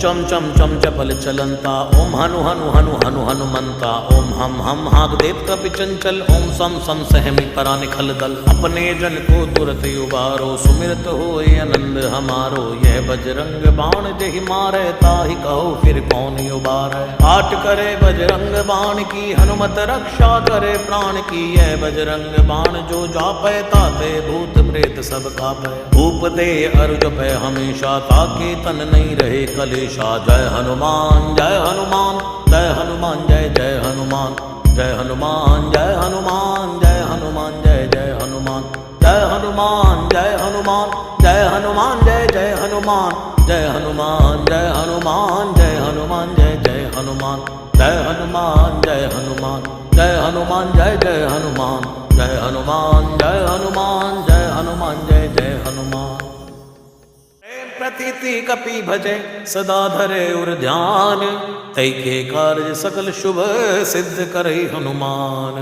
चम चम चम चपल चलंता ओम हनु हनु हनु हनु हनुमंता ओम हम हाग देव कपि चंचल ओम सम सम सहमि करा निखल दल अपने जन को तुरत उबारो सुमिरत होए आनंद हमारो यह बजरंग बाण जहि मारे ताहि कहो फिर कौन उबारे आट करे बजरंग बाण की हनुमत रक्षा करे प्राण की यह बजरंग बाण जो जापै ताते भूत प्रेत सब कापै भूप दे अरु जपै हमेशा ताके तन नहीं रहे कलेश जय हनुमान जय हनुमान जय हनुमान जय जय हनुमान जय हनुमान जय हनुमान जय हनुमान जय जय हनुमान जय हनुमान जय हनुमान जय हनुमान जय जय हनुमान जय हनुमान जय हनुमान जय हनुमान जय जय हनुमान जय हनुमान जय हनुमान जय हनुमान जय जय हनुमान जय हनुमान जय हनुमान जय हनुमान जय जय हनुमान प्रतीति कपि भजे सदा धरे उर ध्यान तै के कार्य सकल शुभ सिद्ध करे हनुमान।